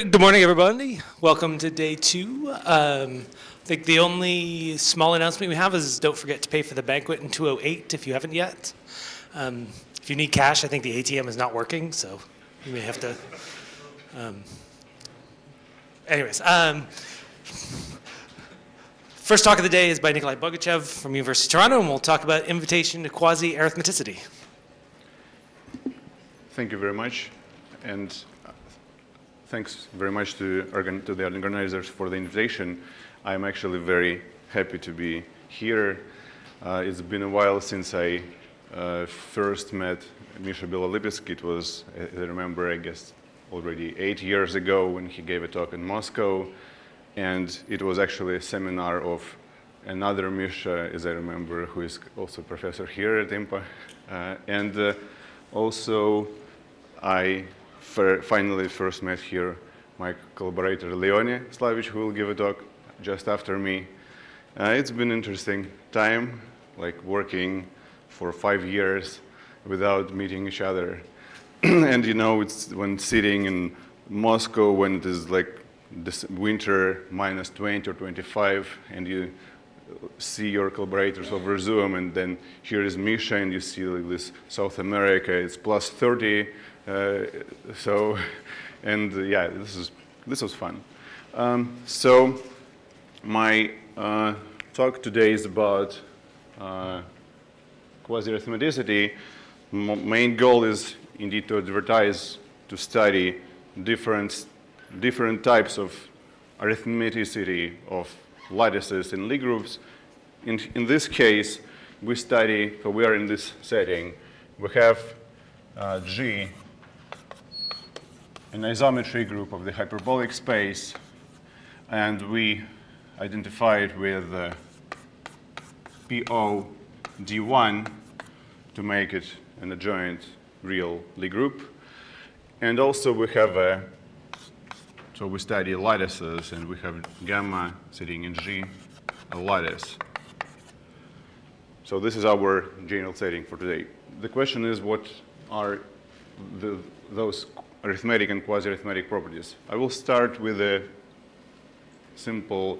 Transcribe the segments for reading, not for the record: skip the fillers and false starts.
Good morning, everybody. Welcome to day 2. I think the only small announcement we have is don't forget to pay for the banquet in 208 if you haven't yet. If you need cash, I think the ATM is not working, so you may have to. Anyways, first talk of the day is by Nikolay Bogachev from University of Toronto, and we'll talk about invitation to quasi-arithmeticity. Thank you very much, and thanks very much to the organizers for the invitation. I'm actually very happy to be here. It's been a while since I first met Misha Belolipitsky. It was, as I remember, I guess already 8 years ago when he gave a talk in Moscow. And it was actually a seminar of another Misha, as I remember, who is also a professor here at IMPA. Also, I finally first met here my collaborator Leone Slavic, who will give a talk just after me. It's been an interesting time, like working for 5 years without meeting each other. And you know, it's when sitting in Moscow when it is like this winter minus 20 or 25, and you see your collaborators over Zoom, and then here is Misha, and you see like this South America, it's plus 30. Yeah, this was fun. So my talk today is about quasi-arithmeticity. Main goal is indeed to advertise, to study different types of arithmeticity of lattices in Lie groups. In this case, we study, so we are in this setting. We have G, an isometry group of the hyperbolic space, and we identify it with PO D1 to make it an adjoint real Lie group. And also we have so we study lattices, and we have gamma sitting in G, a lattice. So this is our general setting for today. The question is, what are those arithmetic and quasi-arithmetic properties? I will start with a simple,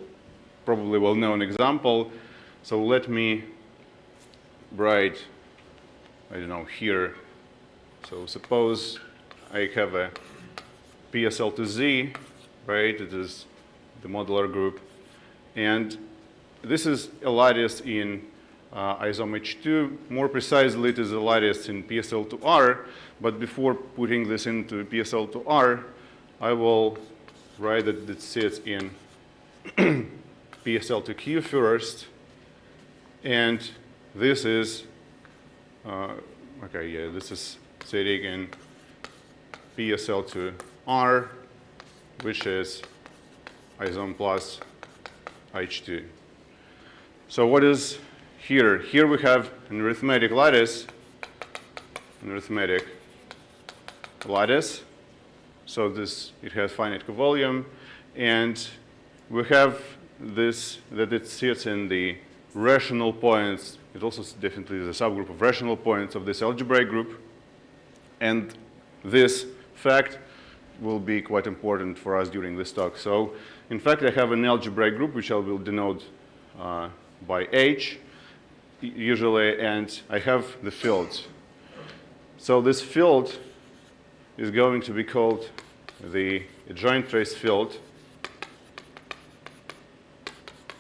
probably well-known example. So let me write, I don't know, here. So suppose I have a PSL to Z, right? It is the modular group. And this is a lattice in isom H2. More precisely, it is a lattice in PSL to R. But before putting this into PSL to R, I will write that it sits in PSL to Q first. And this is, this is sitting in PSL to R, which is isom plus H2. So what is here? Here we have an arithmetic lattice, So it has finite covolume, and we have this, that it sits in the rational points. It also definitely is a subgroup of rational points of this algebraic group. And this fact will be quite important for us during this talk. So in fact, I have an algebraic group, which I will denote by H usually, and I have the fields. So this field is going to be called the adjoint trace field.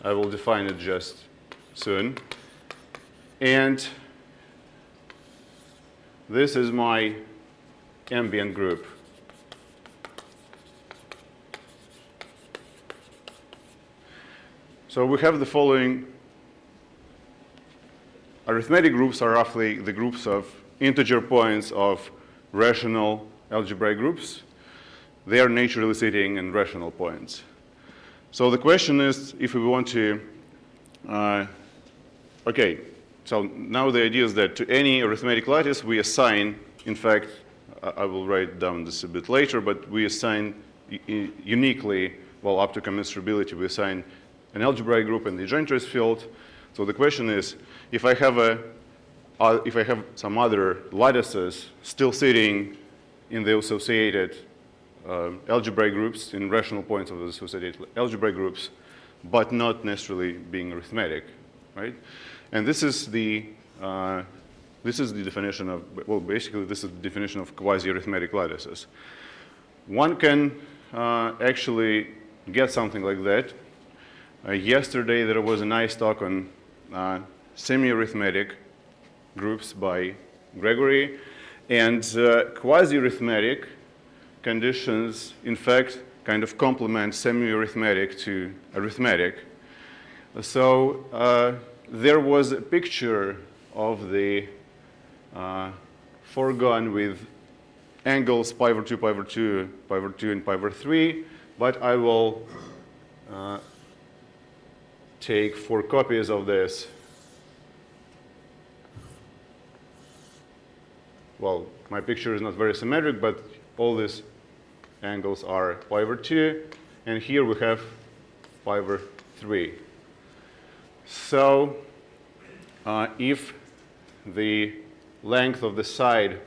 I will define it just soon. And this is my ambient group. So we have the following. Arithmetic groups are roughly the groups of integer points of rational algebraic groups. They are naturally sitting in rational points. So the question is, if we want to, so now the idea is that to any arithmetic lattice we assign, in fact, I will write down this a bit later, but we assign uniquely, well, up to commensurability, we assign an algebraic group and the adjoint trace field. So the question is, if I have some other lattices still sitting in the associated algebraic groups in rational points of the associated algebraic groups, but not necessarily being arithmetic, right? And this is the definition of, well, basically this is the definition of quasi-arithmetic lattices. One can actually get something like that. Yesterday there was a nice talk on semi-arithmetic groups by Gregory, and quasi-arithmetic conditions, in fact, kind of complement semi-arithmetic to arithmetic. So there was a picture of the foregone with angles pi over 2, pi over 2, pi over 2, and pi over 3, but I will take 4 copies of this. Well, my picture is not very symmetric, but all these angles are pi over 2, and here we have pi over 3. So if the length of the side,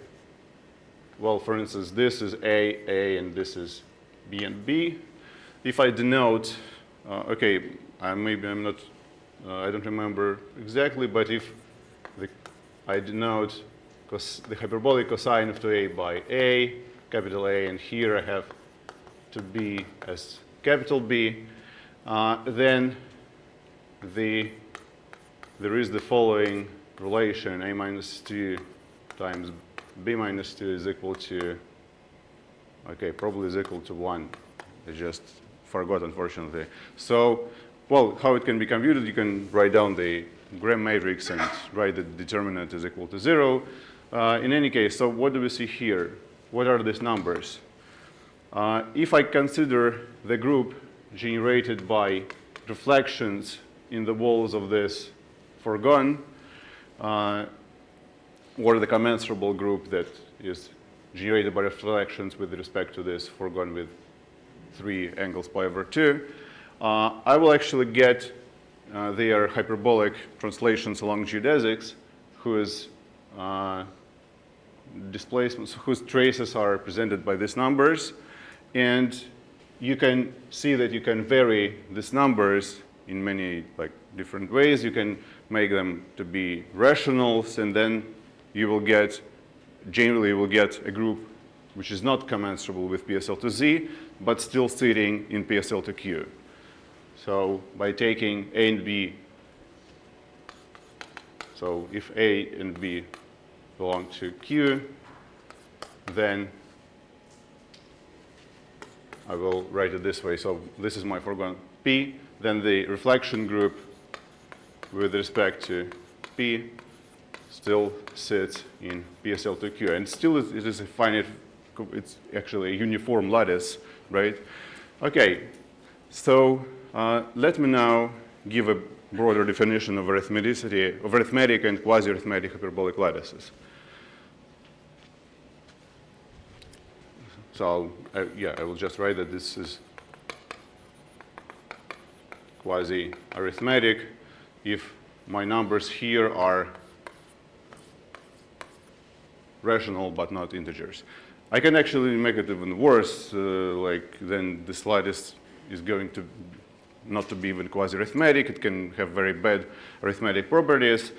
well, for instance, this is A, and this is B and B. If I denote, okay, maybe I'm not, I don't remember exactly, but if I denote the hyperbolic cosine of 2A by A, capital A, and here I have to B as capital B, then there is the following relation: A minus 2 times B minus 2 is equal to, okay, probably is equal to 1. I just forgot, unfortunately. So, well, how it can be computed, you can write down the Gram matrix and write the determinant is equal to 0. In any case, so what do we see here? What are these numbers? If I consider the group generated by reflections in the walls of this foregone, or the commensurable group that is generated by reflections with respect to this foregone with 3 angles pi over 2, I will actually get their hyperbolic translations along geodesics, whose displacements, whose traces are represented by these numbers. And you can see that you can vary these numbers in many different ways. You can make them to be rationals, and then you will get, generally you will get a group which is not commensurable with PSL to Z, but still sitting in PSL to Q. So by taking A and B, so if A and B belong to Q, then I will write it this way. So this is my foregone P, then the reflection group with respect to P still sits in PSL to Q. And still it is a finite, it's actually a uniform lattice, right? Okay, so let me now give a broader definition of arithmeticity, of arithmetic and quasi-arithmetic hyperbolic lattices. So yeah, I will just write that this is quasi-arithmetic if my numbers here are rational but not integers. I can actually make it even worse, then this lattice is going to not to be even quasi-arithmetic. It can have very bad arithmetic properties.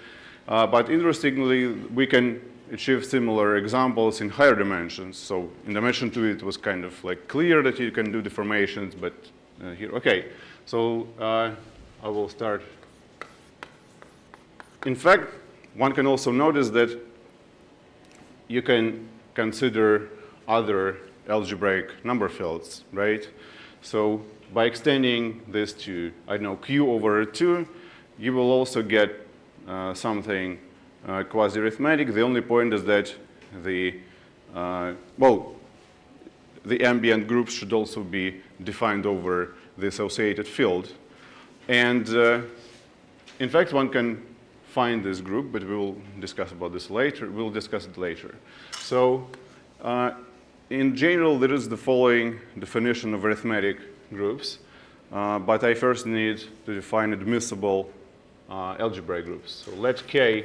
But interestingly, we can achieve similar examples in higher dimensions. So in dimension 2, it was kind of clear that you can do deformations, but here, okay. So I will start. In fact, one can also notice that you can consider other algebraic number fields, right? So by extending this to, I don't know, Q over 2, you will also get something quasi-arithmetic. The only point is that the ambient groups should also be defined over the associated field. And in fact, one can find this group, but we will discuss about this later. We'll discuss it later. So in general, there is the following definition of arithmetic groups, but I first need to define admissible algebraic groups. So let K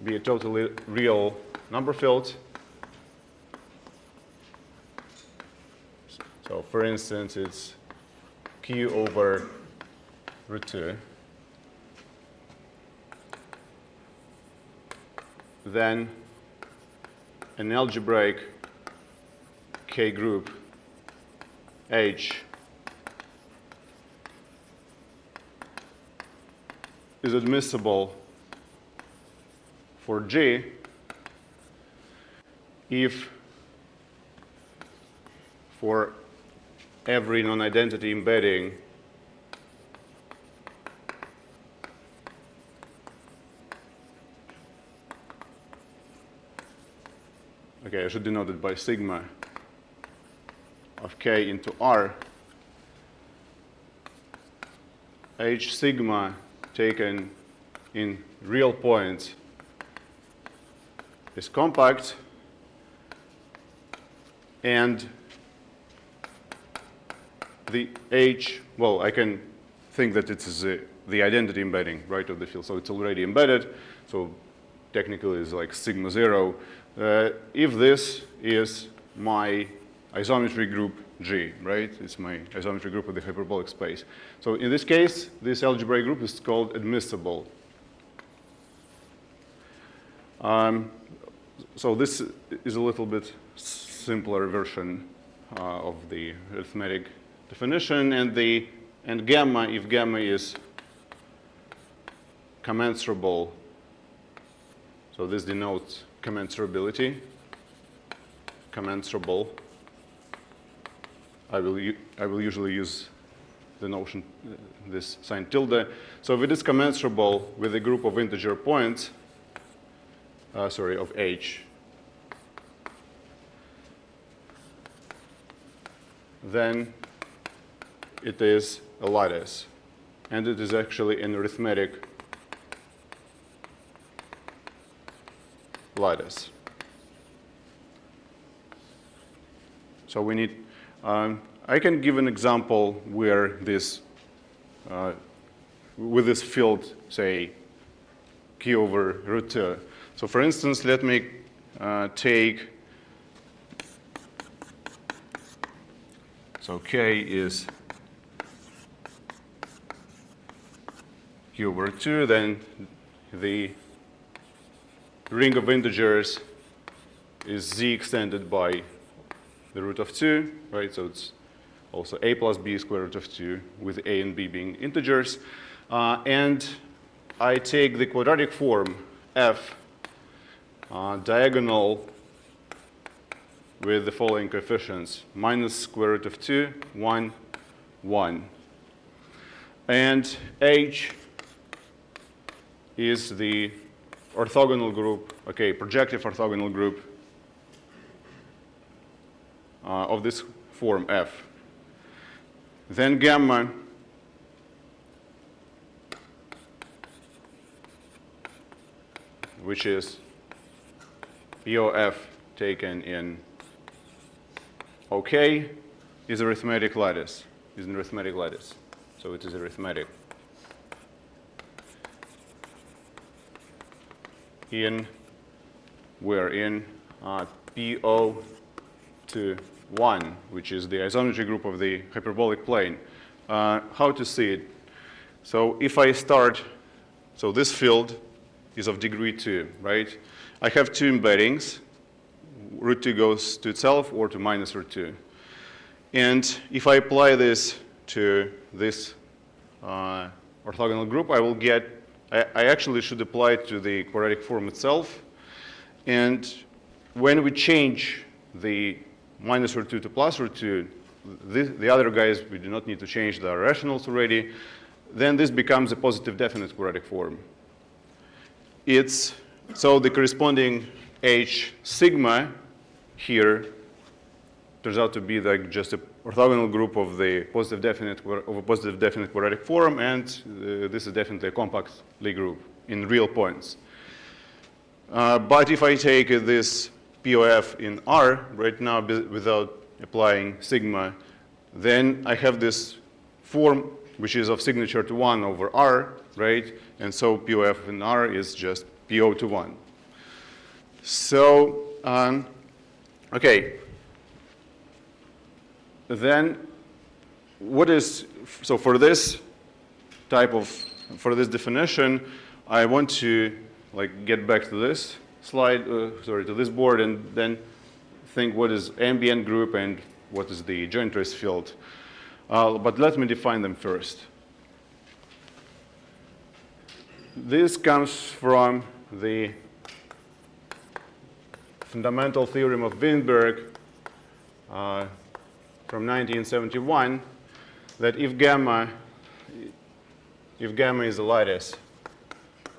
be a totally real number field. So for instance, it's q over root 2. Then an algebraic K group H is admissible for G if for every non-identity embedding okay, I should denote it by sigma of K into R, H sigma taken in real points is compact, and the H, well, I can think that it is the identity embedding, right, of the field. So it's already embedded, so technically it's like sigma 0. If this is my isometry group G, right? It's my isometry group of the hyperbolic space. So in this case, this algebraic group is called admissible. So this is a little bit simpler version of the arithmetic definition, and gamma, if gamma is commensurable, so this denotes commensurability, commensurable. I will usually use the notion, this sign tilde. So if it is commensurable with a group of integer points, of H, then it is a lattice. And it is actually an arithmetic lattice. So we need, I can give an example where this, with this field, say, q over root 2. So for instance, let me take, so K is q over 2, then the ring of integers is z extended by the root of 2, right? So it's also a plus b square root of 2 with a and b being integers. And I take the quadratic form f diagonal with the following coefficients: minus square root of 2, 1, 1. And H is the orthogonal group, okay, projective orthogonal group of this form F. Then gamma which is POF taken in OK, is arithmetic lattice, is an arithmetic lattice. So it is arithmetic. We're in PO to 1, which is the isometry group of the hyperbolic plane. How to see it? So if I start, so this field is of degree 2, right? I have two embeddings. Root 2 goes to itself or to minus root 2. And if I apply this to this orthogonal group, I will get, I actually should apply it to the quadratic form itself. And when we change the minus root 2 to plus root 2, the other guys, we do not need to change the rationals already, then this becomes a positive definite quadratic form. It's, so the corresponding H sigma here turns out to be like just an orthogonal group of the positive definite, of a positive definite quadratic form, and this is definitely a compact Lie group in real points. But if I take this POF in R right now without applying sigma, then I have this form which is of signature to 1 over R, right? And so POF in R is just PO to 1. So, okay. Then, so for this for this definition, I want to get back to this slide, to this board, and then think what is ambient group and what is the joint trace field. But let me define them first. This comes from the fundamental theorem of Weinberg from 1971, that if gamma is a lattice,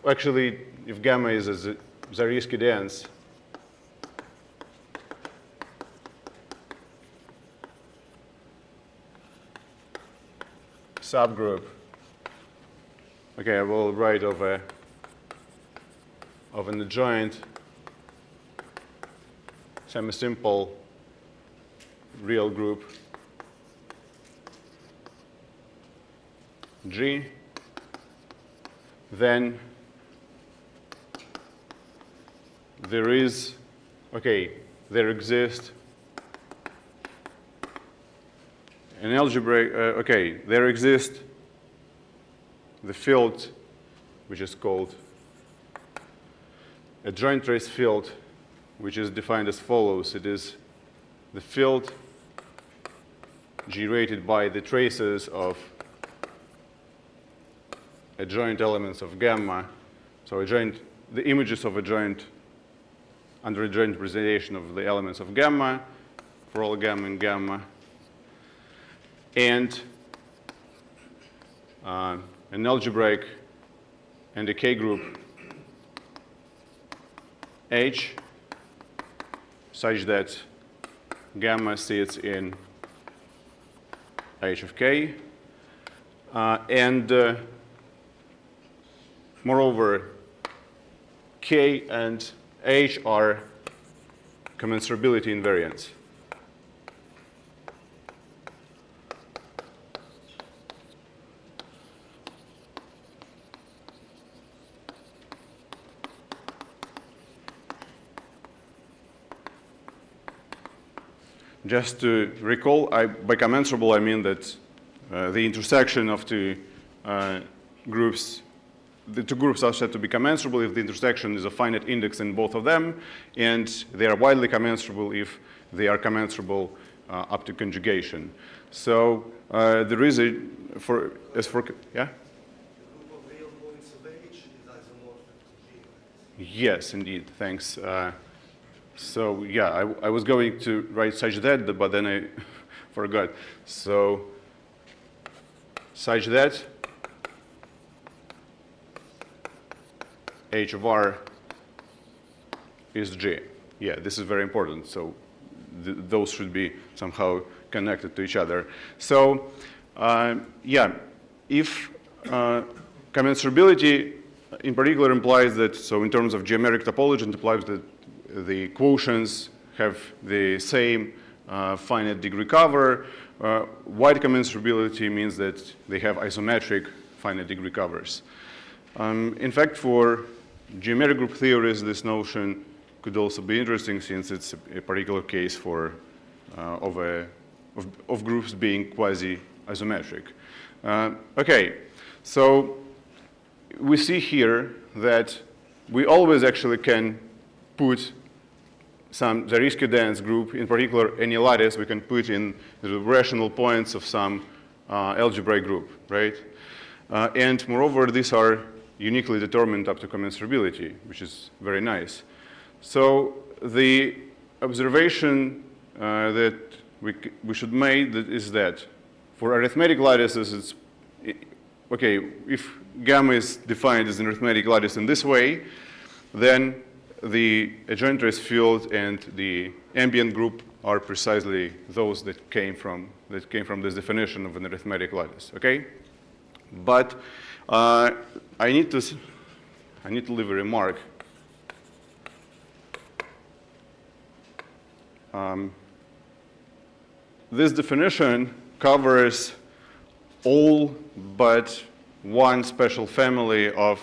actually, if gamma is a Zariski dense, subgroup. Okay, I will write of an adjoint semi-simple real group G, then there exists an algebraic, there exists the field which is called a joint trace field, which is defined as follows. It is the field generated by the traces of adjoint elements of gamma. So the images of adjoint under adjoint representation of the elements of gamma for all gamma and gamma, and an algebraic and a K group H such that gamma sits in H of K, and moreover, K and H are commensurability invariants. Just to recall, by commensurable I mean that the intersection of two groups, the two groups are said to be commensurable if the intersection is a finite index in both of them, and they are widely commensurable if they are commensurable up to conjugation. So there is yeah? The group of real points of H is isomorphic to G. Yes, indeed. Thanks. So yeah, I was going to write such that, but then I forgot. So such that H of R is G. Yeah, this is very important. So those should be somehow connected to each other. So yeah, if commensurability in particular implies that, so in terms of geometric topology, it implies that the quotients have the same finite degree cover. Wide commensurability means that they have isometric finite degree covers. In fact, for geometric group theories, this notion could also be interesting since it's a particular case of groups being quasi-isometric. Okay, so we see here that we always actually can put some Zariski dense group, in particular any lattice, we can put in the rational points of some algebraic group, right? And moreover, these are uniquely determined up to commensurability, which is very nice. So the observation that we should make is that for arithmetic lattices, it's okay, if gamma is defined as an arithmetic lattice in this way, then the adjoint trace field and the ambient group are precisely those that came from this definition of an arithmetic lattice. Okay, but I need to leave a remark. This definition covers all but one special family of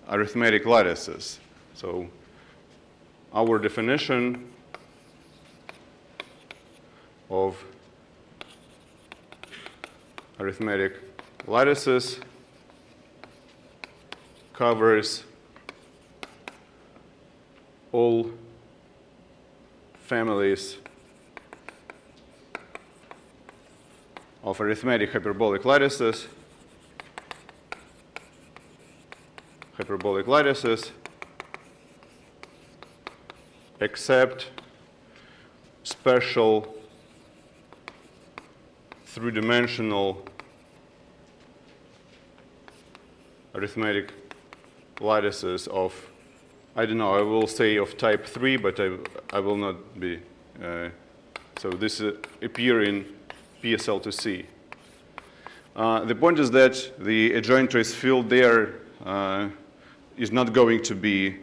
arithmetic lattices. So our definition of arithmetic lattices covers all families of arithmetic hyperbolic lattices except special three-dimensional arithmetic lattices of, I don't know, I will say of type 3, but I will not be. So this appear in PSL2C. The point is that the adjoint trace field there is not going to be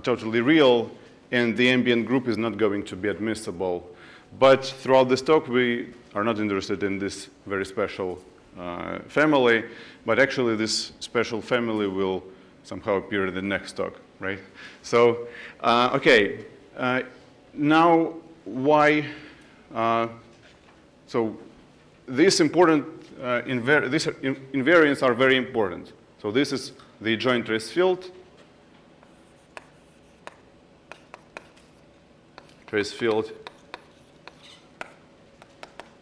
totally real, and the ambient group is not going to be admissible. But throughout this talk, we are not interested in this very special family, but actually this special family will somehow appear in the next talk, right? So, okay, now why, so these important these invariants are very important. So this is the adjoint trace field.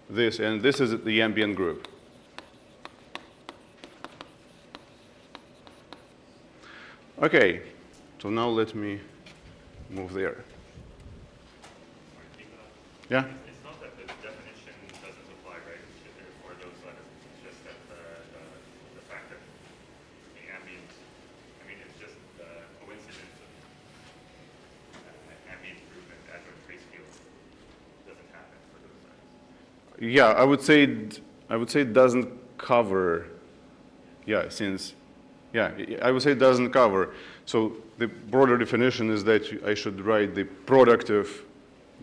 This, and this is the ambient group. Okay, so now let me move there. Yeah? It's not that the definition doesn't apply, right, for those letters. It's just that the fact that the ambient, I mean, it's just the coincidence of ambient group and adjoint trace field doesn't happen for those letters. Yeah, I would say it doesn't cover. Yeah, since, yeah, I would say it doesn't cover. So the broader definition is that I should write the product of,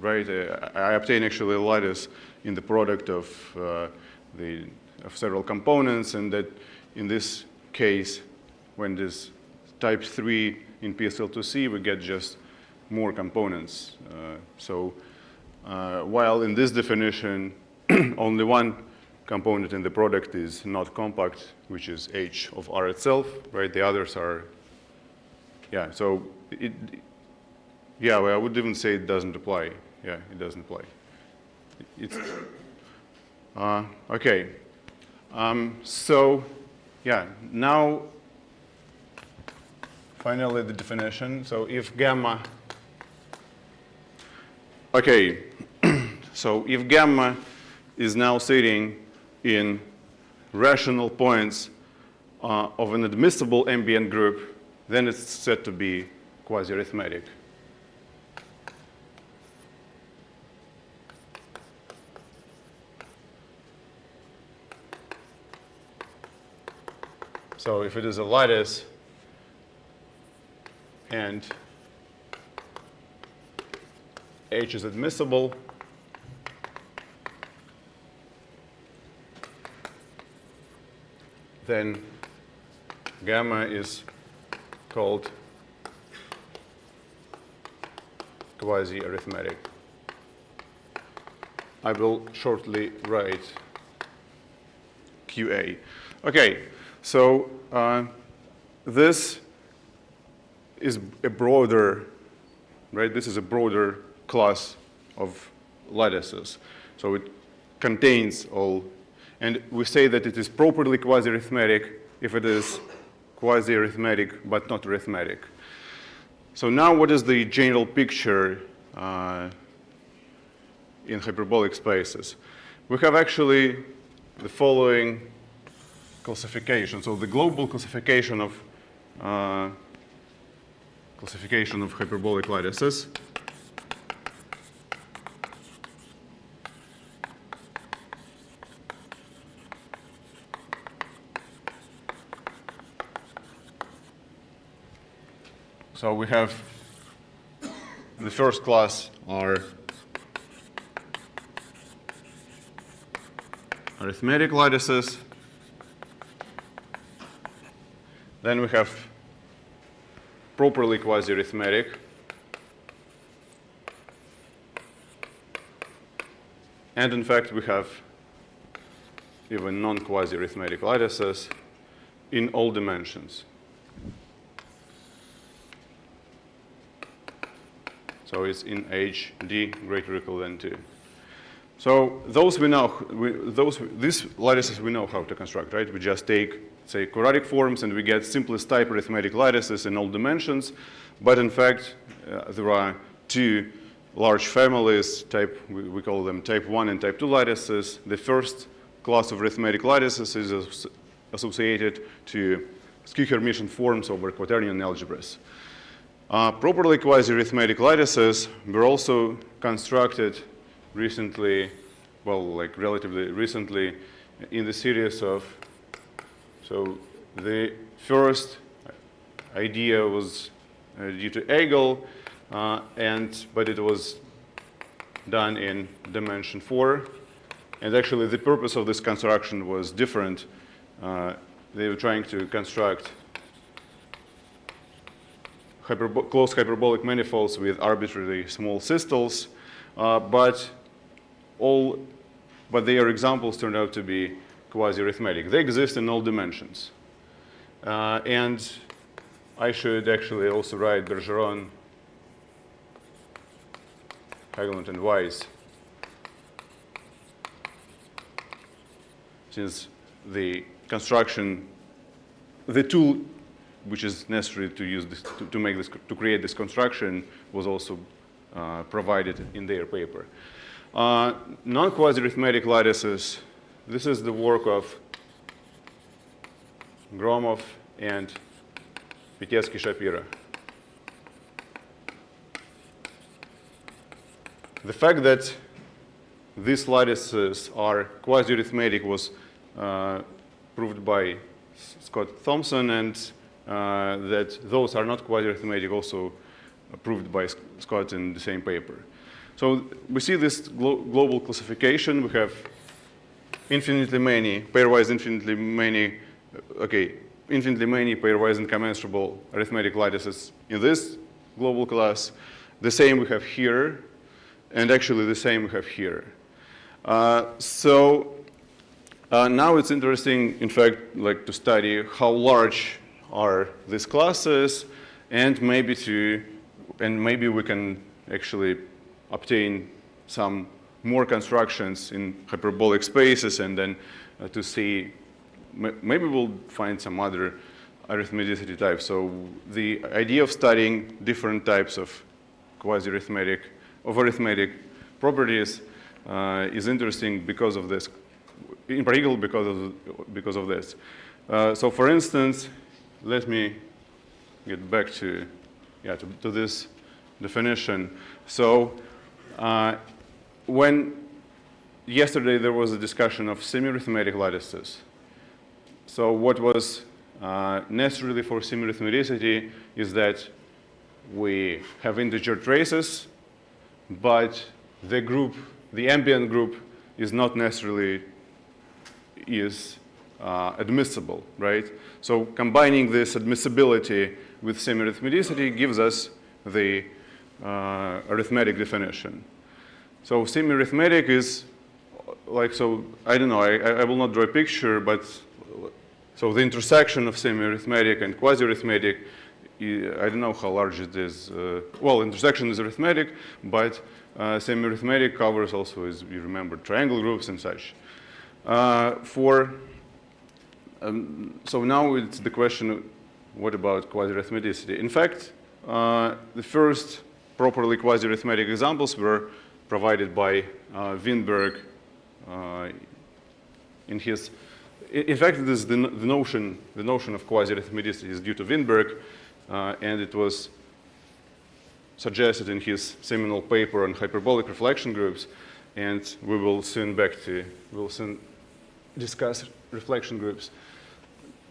right? I obtain actually a lattice in the product of several components, and that in this case, when this type 3 in PSL2C, we get just more components. While in this definition, only one component in the product is not compact, which is H of R itself, right? The others are, yeah, so yeah, well, I would even say it doesn't apply. Yeah, it doesn't apply. It's, okay. So, yeah, now, finally the definition. So if gamma, okay, so if gamma is now sitting in rational points of an admissible ambient group, then it's said to be quasi-arithmetic. So if it is a lattice and H is admissible, then gamma is called quasi-arithmetic. I will shortly write QA. Okay, so this is a broader, right? This is a broader class of lattices. So it contains all. And we say that it is properly quasi-arithmetic if it is quasi-arithmetic but not arithmetic. So now what is the general picture in hyperbolic spaces? We have actually the following classification. So the global classification of hyperbolic lattices. So we have the first class are arithmetic lattices. Then we have properly quasi-arithmetic. And in fact, we have even non-quasi-arithmetic lattices in all dimensions. So it's in H, D greater or equal than 2. So those these lattices we know how to construct, right? We just take, say, quadratic forms, and we get simplest type arithmetic lattices in all dimensions. But in fact, there are two large families, we call them type 1 and type 2 lattices. The first class of arithmetic lattices is associated to skew-Hermitian forms over quaternion algebras. Properly quasi-arithmetic lattices were also constructed recently, well, like relatively recently, in the series of, so the first idea was due to Hegel, but it was done in dimension 4. And actually, the purpose of this construction was different. They were trying to construct closed hyperbolic manifolds with arbitrarily small systems, but their examples turned out to be quasi-arithmetic. They exist in all dimensions. And I should actually also write Bergeron, Hagelund, and Weiss, since the construction, the tool which is necessary to use this, to create this construction was also provided in their paper. Non-quasi-arithmetic lattices, this is the work of Gromov and Vitebsky-Shapira. The fact that these lattices are quasi-arithmetic was proved by Scott Thompson, and that those are not quasi-arithmetic also proved by Scott in the same paper. So we see this global classification. We have infinitely many, pairwise infinitely many, infinitely many pairwise incommensurable arithmetic lattices in this global class. The same we have here, and actually the same we have here. Now it's interesting, in fact, like to study how large are these classes, and maybe we can actually obtain some more constructions in hyperbolic spaces, and then to see, maybe we'll find some other arithmeticity types. So the idea of studying different types of quasi-arithmetic, arithmetic properties is interesting because of this, in particular because of this. So for instance, let me get back to this definition. So when yesterday there was a discussion of semi-arithmetic lattices. So what was necessarily for semi-arithmeticity is that we have integer traces, but the group, the ambient group, is not necessarily admissible, right? So combining this admissibility with semi-arithmeticity gives us the arithmetic definition. So semi-arithmetic is like, so I don't know, I will not draw a picture, but so the intersection of semi-arithmetic and quasi-arithmetic, I don't know how large it is. Well, intersection is arithmetic, but semi-arithmetic covers also, as you remember, triangle groups and such. So now it's the question, what about quasi-arithmeticity? In fact, the first properly quasi-arithmetic examples were provided by Winberg in his. In fact, this is the notion of quasi-arithmeticity is due to Winberg, and it was suggested in his seminal paper on hyperbolic reflection groups, and we will soon discuss reflection groups.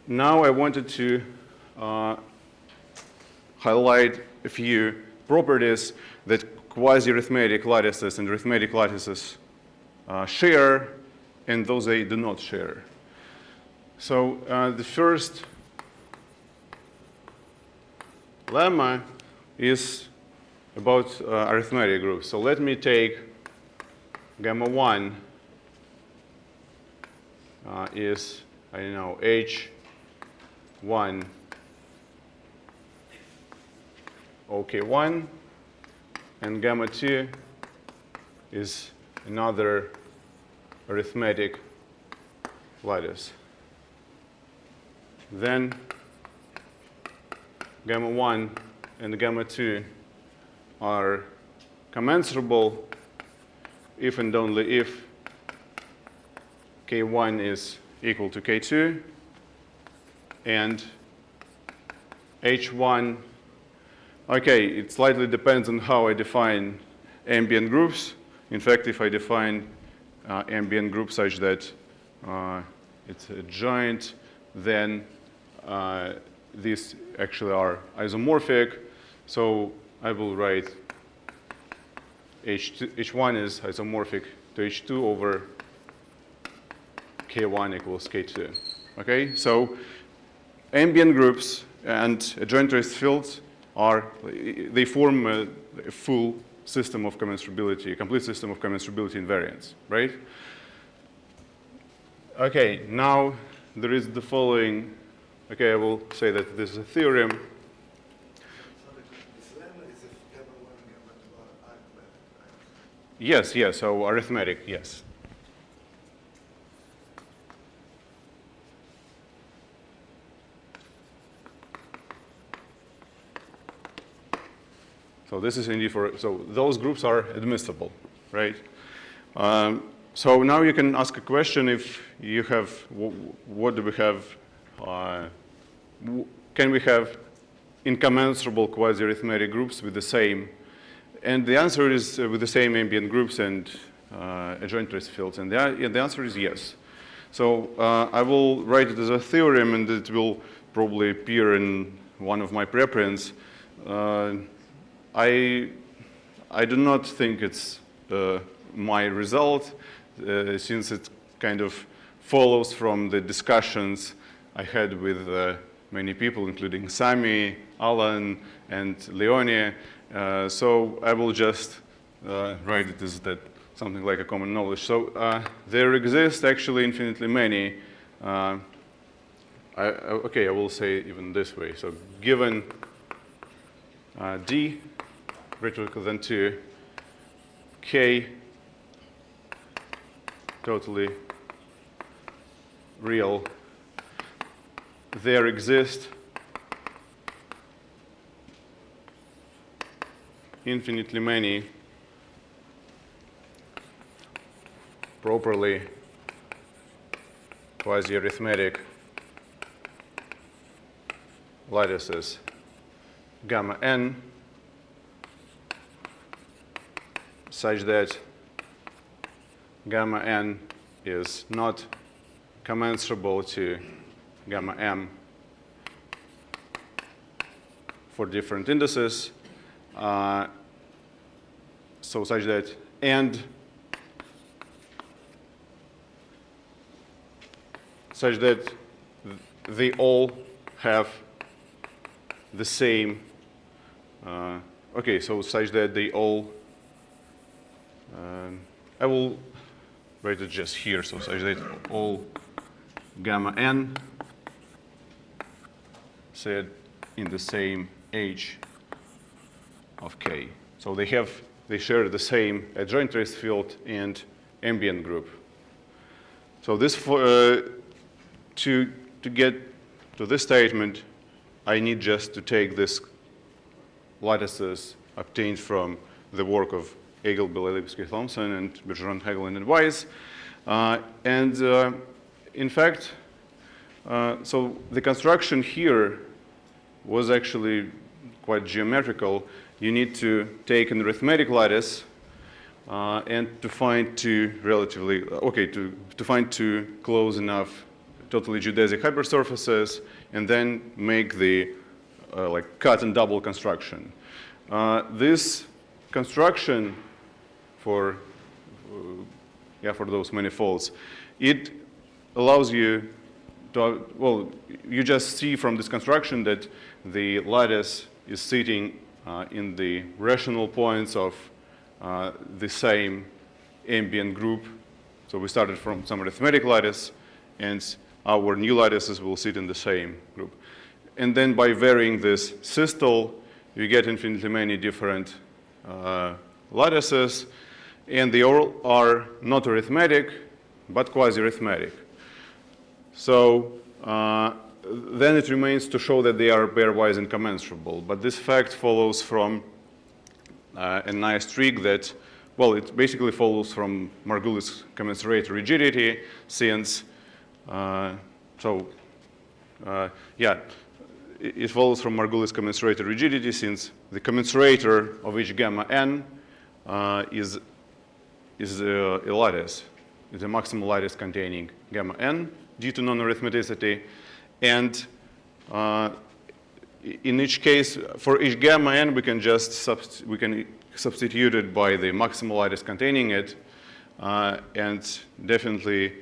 Now I wanted to highlight a few properties that quasi-arithmetic lattices and arithmetic lattices share, and those they do not share. So the first lemma is about arithmetic groups. So let me take gamma 1 is, I don't know, H1 OK1, and gamma 2 is another arithmetic lattice. Then gamma 1 and gamma 2 are commensurable if and only if K1 is equal to K2 and H1. Okay, it slightly depends on how I define ambient groups. In fact, if I define ambient group such that it's a joint, then these actually are isomorphic. So I will write H1 is isomorphic to H2 over K1 equals K2. Okay, so ambient groups and adjoint trace fields they form a full system of commensurability, a complete system of commensurability invariance, right? Okay, now there is the following. Okay, I will say that this is a theorem. So this lemma is if gamma 1 and gamma 2 are arithmetic, right? Yes, yes, so arithmetic, yes. So this is indeed so those groups are admissible, right? So now you can ask a question if you have, what do we have, can we have incommensurable quasi-arithmetic groups with the same, and the answer is with the same ambient groups and adjoint trace fields, and the answer is yes. So I will write it as a theorem, and it will probably appear in one of my preprints. I do not think it's my result, since it kind of follows from the discussions I had with many people, including Sami, Alan, and Leonie. So I will just write it as that something like a common knowledge. So there exist actually infinitely many. Okay, I will say it even this way. So given D greater or equal than 2, K totally real, there exist infinitely many properly quasi-arithmetic lattices gamma n such that gamma n is not commensurable to gamma m for different indices, so such that, and such that they all have the same, okay, so such that they all, I will write it just here, so such that all gamma n set in the same H of K. So they share the same adjoint trace field and ambient group. So this to get to this statement, I need just to take this lattices obtained from the work of Egel, Belelipsky, Thompson, and Bergeron, Hagelin, and Weiss. In fact, so the construction here was actually quite geometrical. You need to take an arithmetic lattice and to find two relatively, to find two close enough totally geodesic hypersurfaces, and then make the like cut and double construction. This construction for those manifolds, it allows you to, well, you just see from this construction that the lattice is sitting in the rational points of the same ambient group. So we started from some arithmetic lattice, and our new lattices will sit in the same group. And then by varying this systole, you get infinitely many different lattices, and they all are not arithmetic, but quasi-arithmetic. So then it remains to show that they are pairwise incommensurable. But this fact follows from a nice trick that, well, it basically follows from Margulis' commensurate rigidity, since, it follows from Margulis' commensurate rigidity, since the commensurator of each gamma n is a lattice. It's a maximal lattice containing gamma n due to non-arithmeticity. And in each case, for each gamma n, we can just substitute it by the maximal lattice containing it. And definitely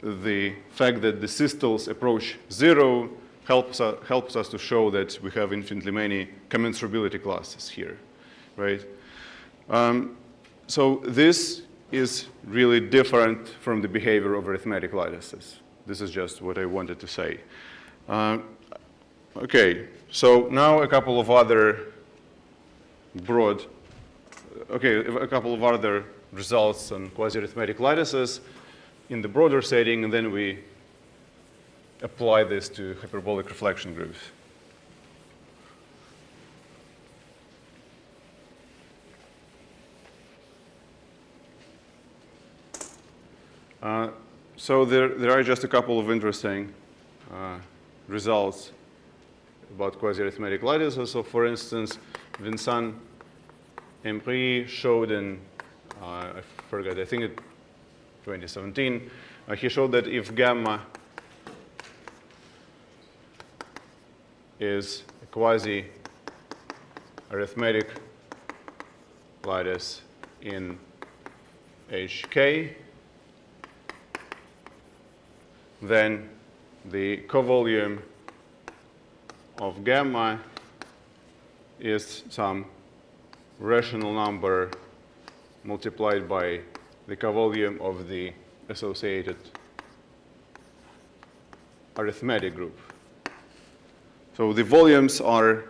the fact that the systoles approach 0 helps us to show that we have infinitely many commensurability classes here, right? So this is really different from the behavior of arithmetic lattices. This is just what I wanted to say. Okay, so now a couple of other results on quasi-arithmetic lattices in the broader setting, and then we apply this to hyperbolic reflection groups. So there are just a couple of interesting results about quasi-arithmetic lattices. So for instance, Vincent Empry showed in, I forgot, I think in 2017, he showed that if gamma is a quasi-arithmetic lattice in HK, then the covolume of gamma is some rational number multiplied by the covolume of the associated arithmetic group. So the volumes are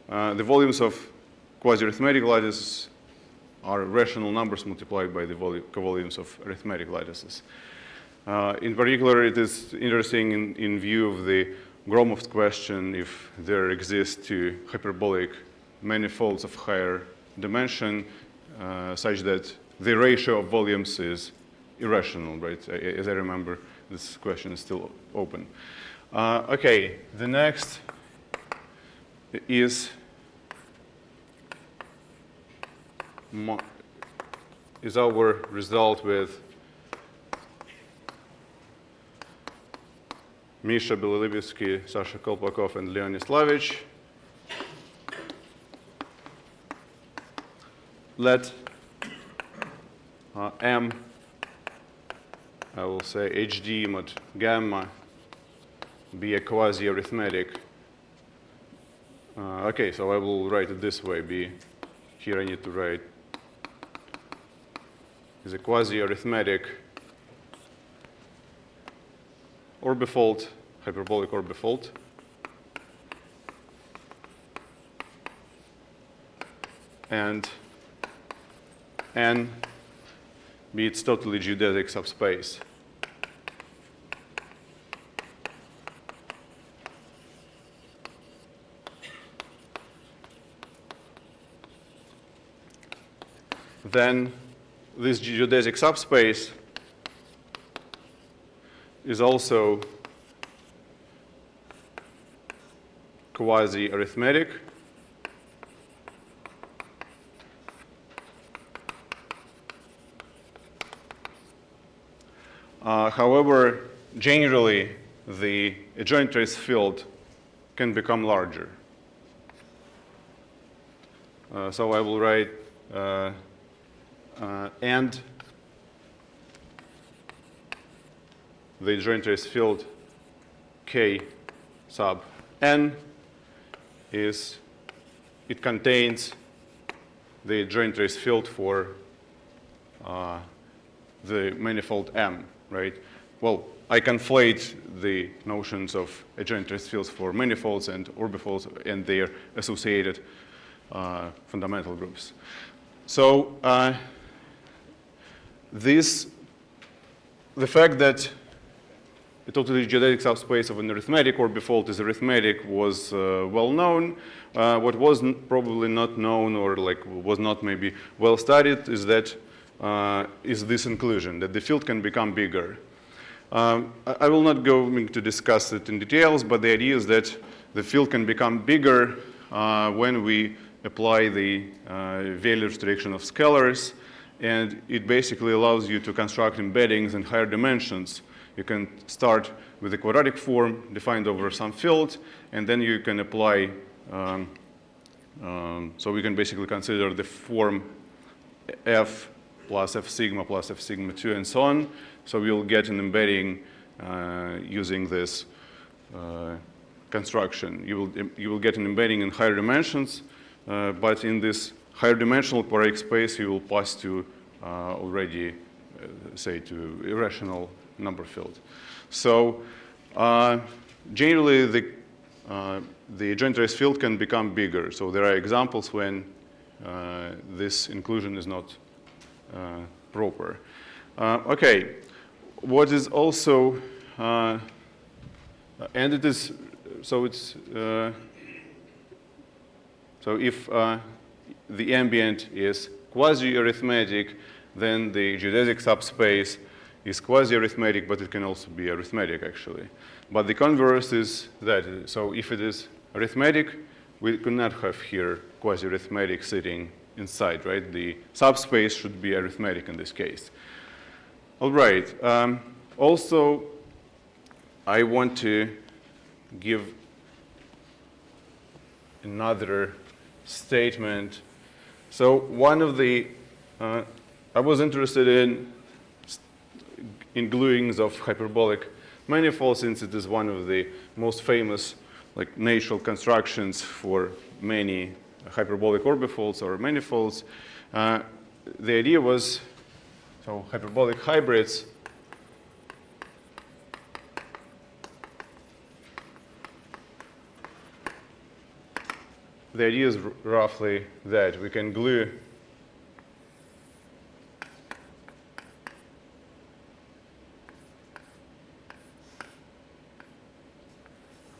the volumes of quasi-arithmetic lattices are rational numbers multiplied by the covolumes of arithmetic lattices. In particular, it is interesting in view of the Gromov's question if there exist two hyperbolic manifolds of higher dimension such that the ratio of volumes is irrational, right? As I remember, this question is still open. Okay, the next is our result with Misha Belolibitsky, Sasha Kolpakov, and Leonid Slavich. Let M, I will say HD mod gamma, be a quasi-arithmetic. Okay, so I will write it this way. Here I need to write is a quasi-arithmetic orbifold, hyperbolic orbifold. And N be its totally geodesic subspace. Then this geodesic subspace is also quasi-arithmetic. However, generally, the adjoint trace field can become larger. So I will write and the adjoint trace field K sub n it contains the adjoint trace field for the manifold M, right? Well, I conflate the notions of adjoint-interest fields for manifolds and orbifolds and their associated fundamental groups. So the fact that a totally geodetic subspace of an arithmetic orbifold is arithmetic was well known. What was probably not known or like was not maybe well studied is that is this inclusion, that the field can become bigger. I will not go to discuss it in details, but the idea is that the field can become bigger when we apply the Weyler restriction of scalars, and it basically allows you to construct embeddings in higher dimensions. You can start with a quadratic form defined over some field, and then you can apply, so we can basically consider the form f plus f sigma 2 and so on. So we'll get an embedding using this construction. You will get an embedding in higher dimensions, but in this higher dimensional quadratic space, you will pass to already, say, to irrational number field. So generally, the adjoint-interest field can become bigger. So there are examples when this inclusion is not proper. Okay, what is also, and it is, so it's, so if the ambient is quasi-arithmetic, then the geodesic subspace is quasi-arithmetic, but it can also be arithmetic, actually. But the converse is that, so if it is arithmetic, we could not have here quasi-arithmetic sitting inside, right? The subspace should be arithmetic in this case. All right. Also, I want to give another statement. So one of the, I was interested in gluings of hyperbolic manifolds, since it is one of the most famous like natural constructions for many hyperbolic orbifolds or manifolds. The idea was, so hyperbolic hybrids the idea is roughly that we can glue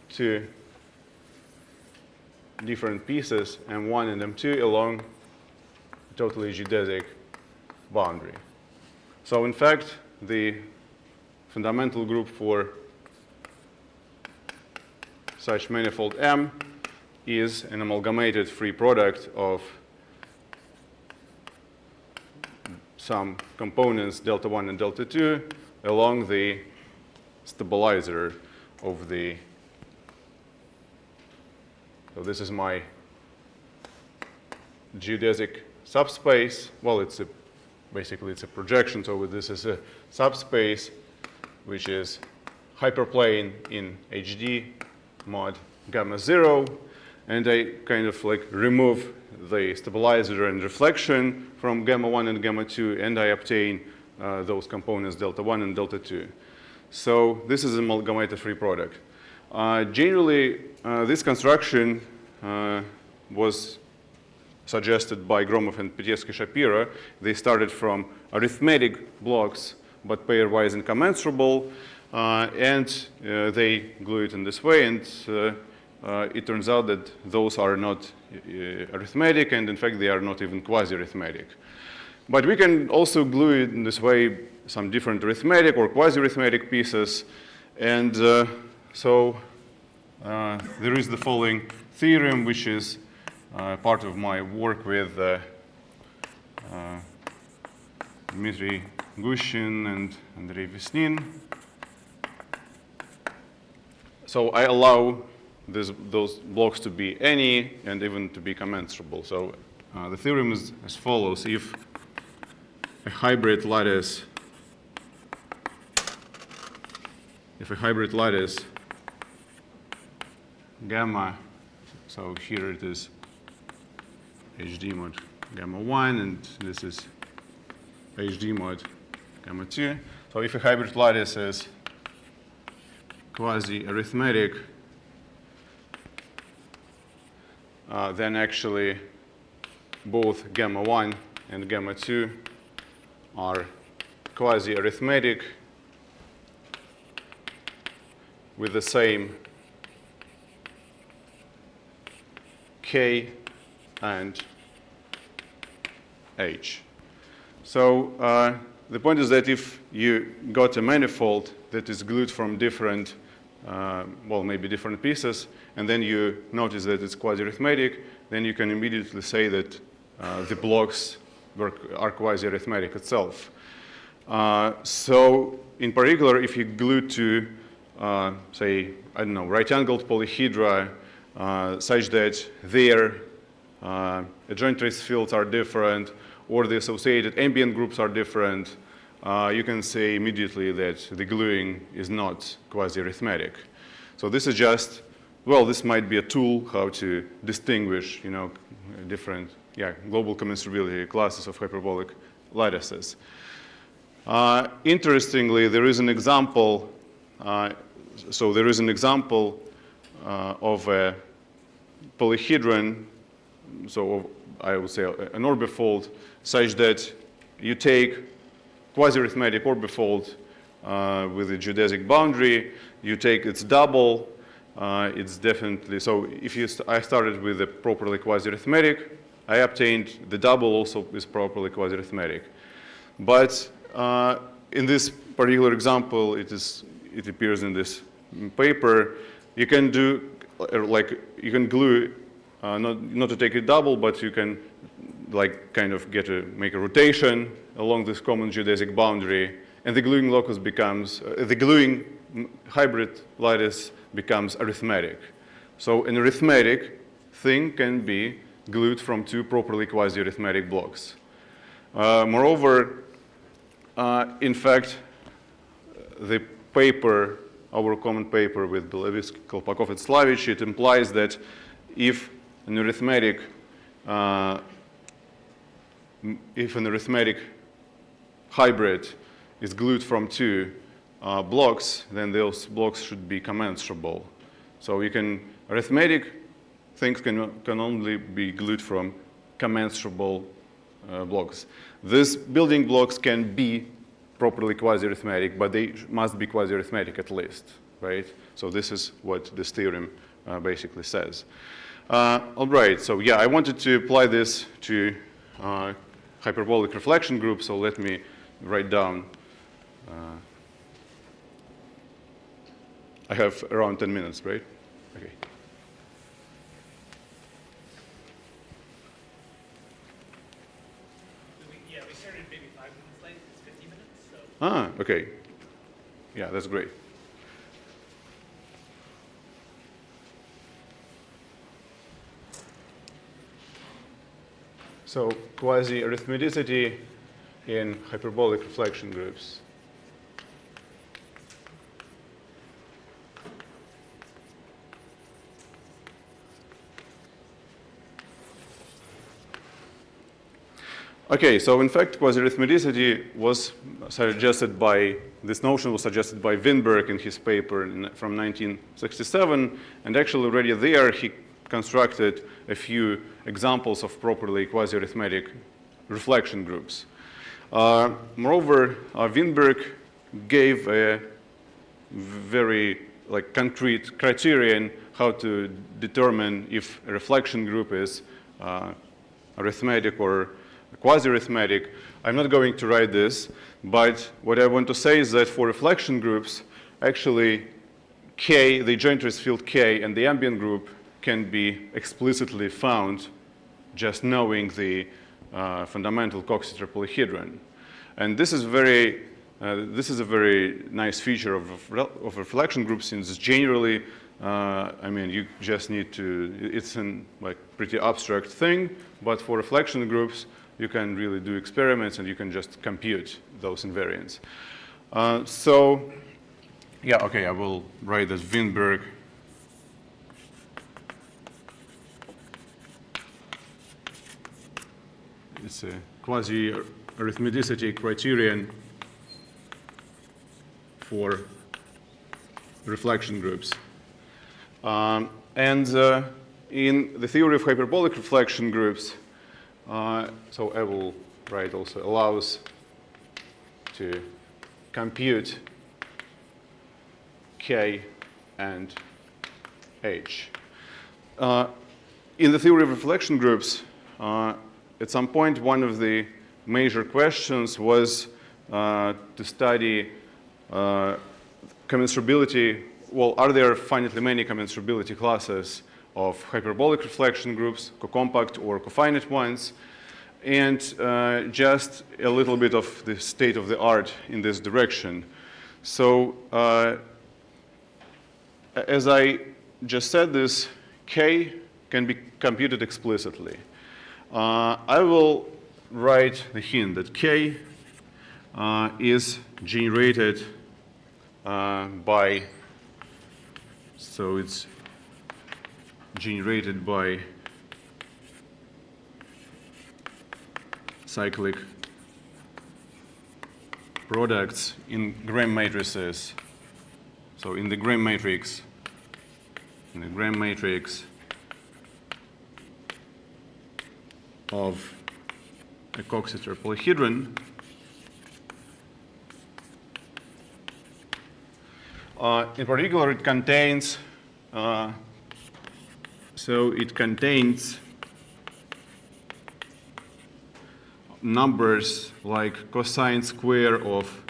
two different pieces, M1 and M2, along a totally geodesic boundary. So in fact, the fundamental group for such manifold M is an amalgamated free product of some components delta 1 and delta 2 along the stabilizer of the, so this is my geodesic subspace. Well, it's a, basically it's a projection, so this is a subspace which is hyperplane in HD mod gamma 0, and I kind of like remove the stabilizer and reflection from gamma 1 and gamma 2, and I obtain those components delta 1 and delta 2. So this is an amalgamated free product. Generally, this construction was suggested by Gromov and Petevsky-Shapiro. They started from arithmetic blocks, but pairwise incommensurable, and they glue it in this way, and it turns out that those are not arithmetic, and in fact they are not even quasi-arithmetic. But we can also glue it in this way some different arithmetic or quasi-arithmetic pieces, and so there is the following theorem, which is part of my work with Dmitry Gushin and Andrei Vesnin. So I allow those blocks to be any and even to be commensurable. So the theorem is as follows. If a hybrid lattice gamma, so here it is HD mod gamma 1, and this is HD mod gamma 2. So if a hybrid lattice is quasi-arithmetic, then actually both gamma 1 and gamma 2 are quasi-arithmetic with the same k and h. So the point is that if you got a manifold that is glued from different, well, maybe different pieces, and then you notice that it's quasi-arithmetic, then you can immediately say that the blocks are quasi-arithmetic itself. So in particular, if you glue to, say, I don't know, right-angled polyhedra such that their adjoint trace fields are different, or the associated ambient groups are different, you can say immediately that the gluing is not quasi-arithmetic. So this is just, well, this might be a tool how to distinguish, you know, different, global commensurability classes of hyperbolic lattices. Interestingly, there is an example. So there is an example of a polyhedron. So I would say an orbifold such that you take quasi-arithmetic orbifold with a geodesic boundary, you take its double, it's definitely, so if you I started with a properly quasi-arithmetic, I obtained the double also is properly quasi-arithmetic. But in this particular example, it appears in this paper, you can do, like, you can glue, not to take a double, but you can, like, kind of make a rotation along this common geodesic boundary, and the gluing locus becomes, the gluing hybrid lattice becomes arithmetic. So an arithmetic thing can be glued from two properly quasi-arithmetic blocks. Moreover, in fact, the paper, our common paper with Belevitsky, Kolpakov, and Slavich, it implies that if an arithmetic hybrid is glued from two blocks, then those blocks should be commensurable. So you can, arithmetic things can only be glued from commensurable blocks. These building blocks can be properly quasi-arithmetic, but they must be quasi-arithmetic at least, right? So this is what this theorem basically says. All right, so yeah, I wanted to apply this to hyperbolic reflection group, so let me write down. I have around 10 minutes, right? Okay. Yeah, we started maybe 5 minutes late. It's 15 minutes, so. Ah, okay. Yeah, that's great. So quasi-arithmeticity in hyperbolic reflection groups. Okay, so in fact, quasi-arithmeticity was suggested by, this notion was suggested by Winberg in his paper from 1967, and actually already there he constructed a few examples of properly quasi-arithmetic reflection groups. Moreover, Winberg gave a very concrete criterion how to determine if a reflection group is arithmetic or quasi-arithmetic. I'm not going to write this, but what I want to say is that for reflection groups, actually K, the adjoint trace field K, and the ambient group can be explicitly found just knowing the fundamental Coxeter polyhedron. And this is a very nice feature of reflection groups, since generally, I mean, you just need to, it's a pretty abstract thing, but for reflection groups, you can really do experiments and you can just compute those invariants. So, yeah, okay, I will write as Winberg. It's a quasi-arithmeticity criterion for reflection groups. In the theory of hyperbolic reflection groups, so I will write also allows to compute K and H. In the theory of reflection groups, at some point, one of the major questions was to study commensurability. Well, are there finitely many commensurability classes of hyperbolic reflection groups, co-compact or co-finite ones? And just a little bit of the state of the art in this direction. So as I just said this, K can be computed explicitly. I will write the hint that K is generated by, so it's generated by cyclic products in Gram matrices. So in the Gram matrix, of a Coxeter polyhedron, in particular, it contains numbers like cosine square of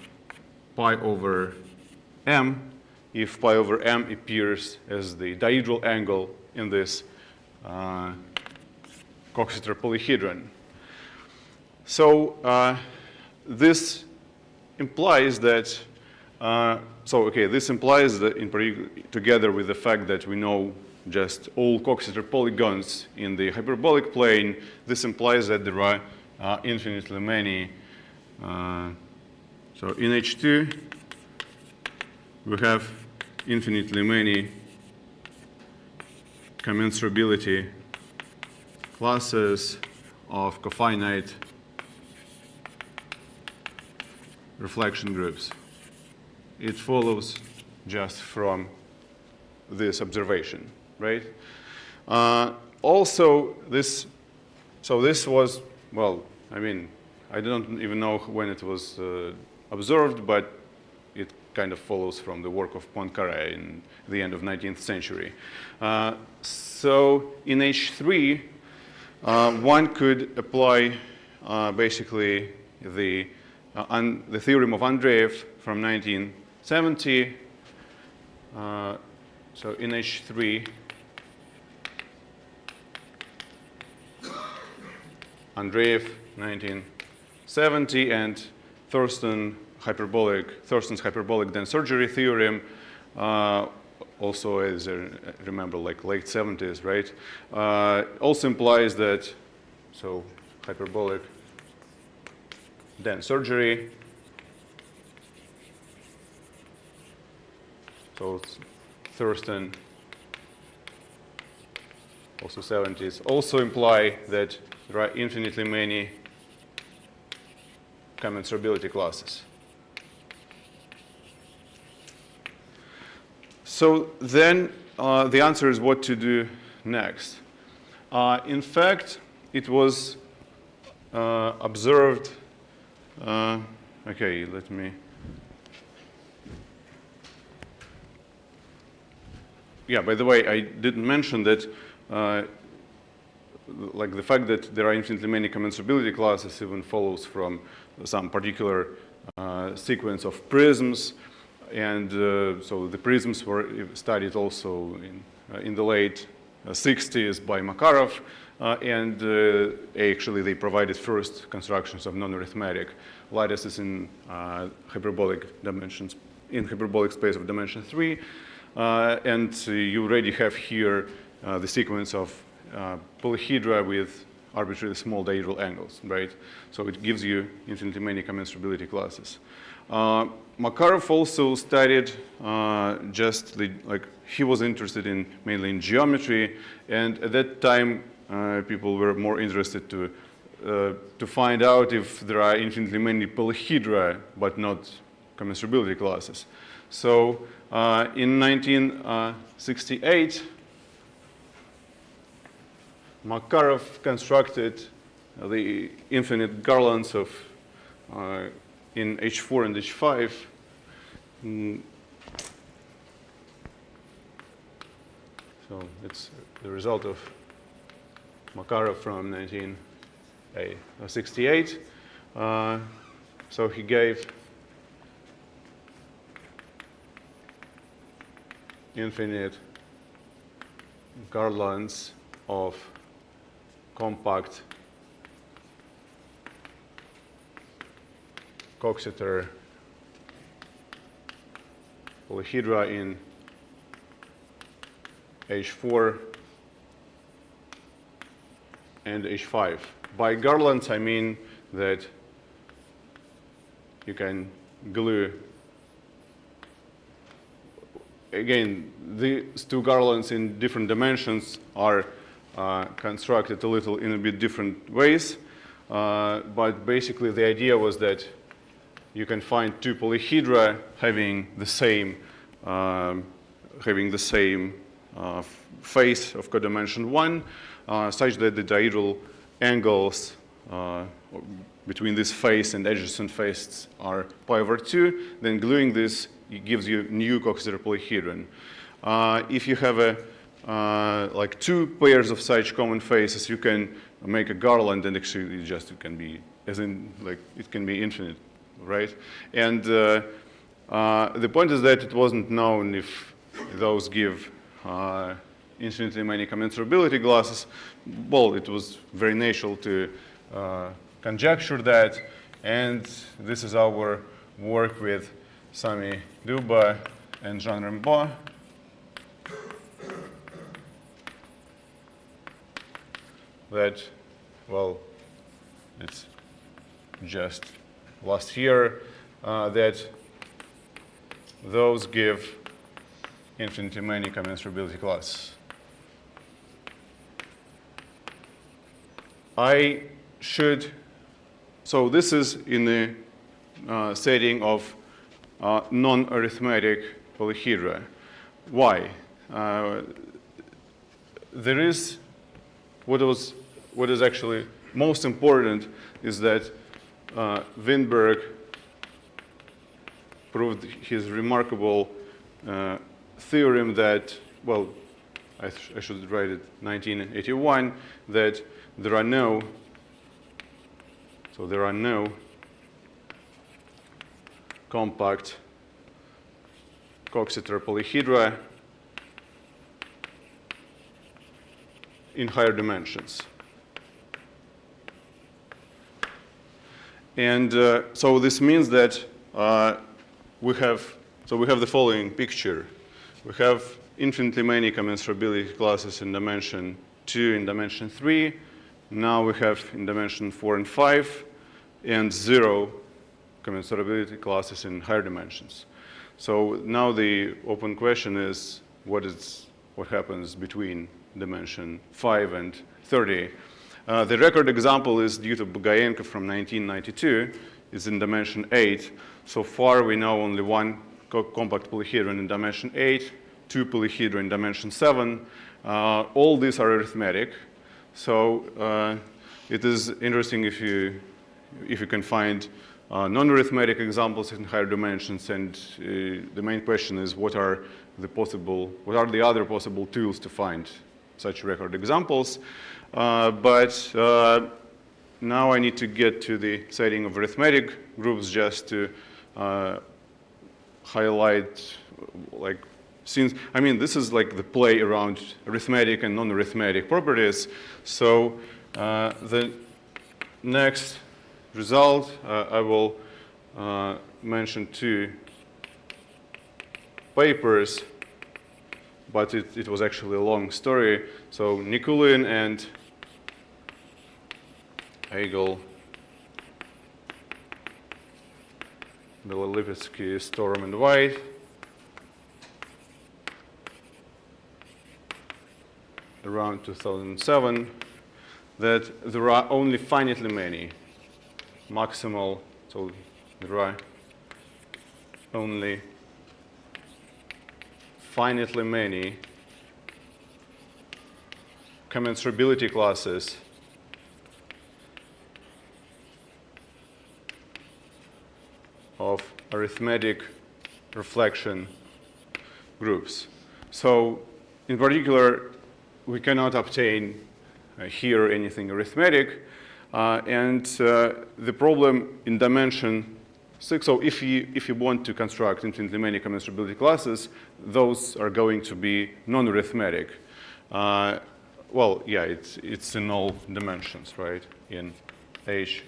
pi over m, if pi over m appears as the dihedral angle in this Coxeter polyhedron. So this implies that, this implies that together with the fact that we know just all Coxeter polygons in the hyperbolic plane, this implies that there are infinitely many. So in H2, we have infinitely many commensurability classes of cofinite reflection groups. It follows just from this observation, right? Also, this was, well, I mean, I don't even know when it was observed, but it kind of follows from the work of Poincaré in the end of 19th century. So in H3, one could apply basically the theorem of Andreev from 1970. So in H3, Andreev 1970 and Thurston's hyperbolic dense surgery theorem, also as I remember, like late 70s, right? Also implies that, so hyperbolic dense surgery, so Thurston, also 70s, also imply that there are infinitely many commensurability classes. So then the answer is what to do next. In fact, it was observed, okay, let me, yeah, by the way, I didn't mention that like the fact that there are infinitely many commensurability classes even follows from some particular sequence of prisms. And so the prisms were studied also in the late 60s by Makarov. And actually, they provided first constructions of non-arithmetic lattices in hyperbolic dimensions, in hyperbolic space of dimension 3. And you already have here the sequence of polyhedra with arbitrarily small dihedral angles, right? So it gives you infinitely many commensurability classes. Makarov also studied he was interested mainly in geometry, and at that time people were more interested to find out if there are infinitely many polyhedra, but not commensurability classes. So in 1968, Makarov constructed the infinite garlands of in H4 and H5. So it's the result of Makarov from 1968. So he gave infinite garlands of compact Coxeter polyhedra in H4 and H5. By garlands, I mean that you can glue, again, these two garlands in different dimensions are constructed a little in a bit different ways, but basically the idea was that you can find two polyhedra having the same face of codimension 1, such that the dihedral angles between this face and adjacent faces are pi/2. Then gluing this, it gives you new Coxeter polyhedron. If you have like two pairs of such common faces, you can make a garland, and actually it can be, as in, like, it can be infinite, right? And the point is that it wasn't known if those give infinitely many commensurability classes. Well, it was very natural to conjecture that, and this is our work with Sami Duba and Jean Rimbaud. That, well, it's just last year that those give infinitely many commensurability classes. So this is in the setting of non-arithmetic polyhedra. Why? There is, what is actually most important is that Windberg proved his remarkable theorem that, well, I should write it, 1981, that there are no compact Coxeter polyhedra in higher dimensions. And so this means that we have the following picture. We have infinitely many commensurability classes in dimension 2 and dimension 3. Now we have in dimension 4 and 5, and 0 commensurability classes in higher dimensions. So now the open question is what happens between dimension 5 and 30. The record example is due to Bogachev from 1992. It's in dimension 8. So far, we know only one compact polyhedron in dimension 8, two polyhedra in dimension 7. All these are arithmetic. So it is interesting if you can find non-arithmetic examples in higher dimensions. And the main question is what are the other possible tools to find such record examples? But now I need to get to the setting of arithmetic groups just to highlight, like, since, I mean, this is like the play around arithmetic and non-arithmetic properties. So the next result, I will mention two papers, but it was actually a long story. So Nikulin and Hegel, Belolipetsky, Storm, and White. Around 2007, that there are only finitely many maximal, so there are only finitely many commensurability classes of arithmetic reflection groups. So in particular, we cannot obtain here anything arithmetic. The problem in dimension 6, so if you want to construct infinitely many commensurability classes, those are going to be non-arithmetic. Well, yeah, it's in all dimensions, right? In h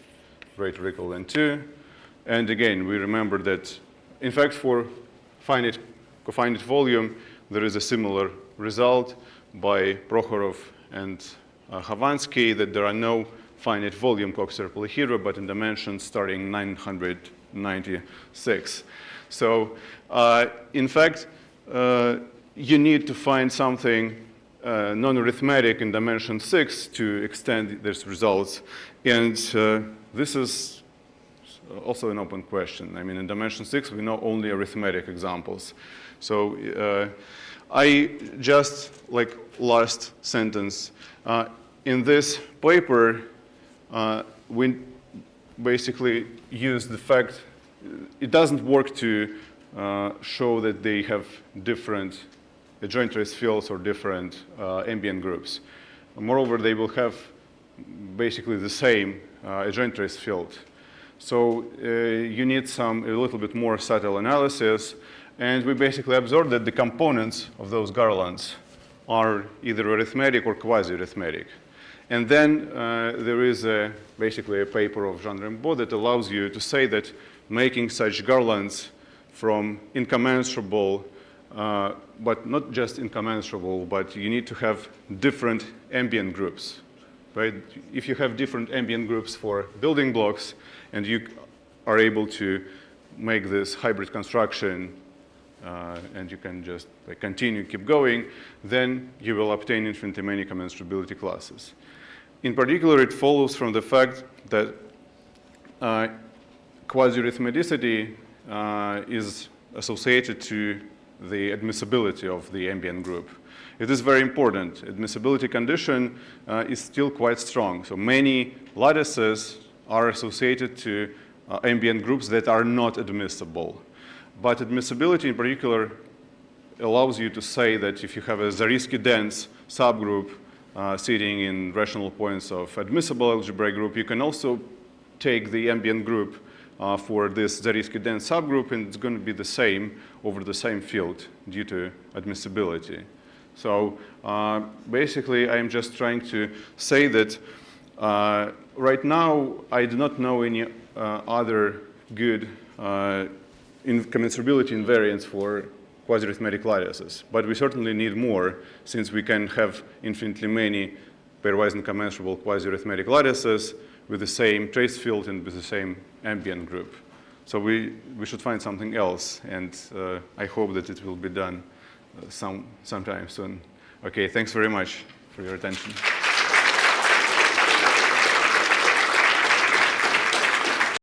greater or equal than 2. And again, we remember that, in fact, for cofinite volume, there is a similar result by Prokhorov and Khovansky that there are no finite volume Coxeter polyhedra, but in dimensions starting 996. So, in fact, you need to find something non-arithmetic in dimension 6 to extend these results. And this is also an open question. I mean, in dimension 6, we know only arithmetic examples. So I just, like last sentence, in this paper, we basically use the fact it doesn't work to show that they have different adjoint trace fields or different ambient groups. Moreover, they will have basically the same adjoint trace field. So you need a little bit more subtle analysis, and we basically observed that the components of those garlands are either arithmetic or quasi-arithmetic. And then there is basically a paper of Jean Rimbaud that allows you to say that making such garlands from incommensurable, but not just incommensurable, but you need to have different ambient groups, right? If you have different ambient groups for building blocks, and you are able to make this hybrid construction, and you can just continue, keep going, then you will obtain infinitely many commensurability classes. In particular, it follows from the fact that quasi-arithmeticity is associated to the admissibility of the ambient group. It is very important. Admissibility condition is still quite strong. So many lattices are associated to ambient groups that are not admissible. But admissibility in particular allows you to say that if you have a Zariski dense subgroup sitting in rational points of admissible algebraic group, you can also take the ambient group for this Zariski dense subgroup, and it's going to be the same over the same field due to admissibility. So basically, I'm just trying to say that right now, I do not know any other good commensurability invariants for quasi-arithmetic lattices, but we certainly need more, since we can have infinitely many pairwise incommensurable quasi-arithmetic lattices with the same trace field and with the same ambient group. So we should find something else, and I hope that it will be done sometime soon. Okay, thanks very much for your attention.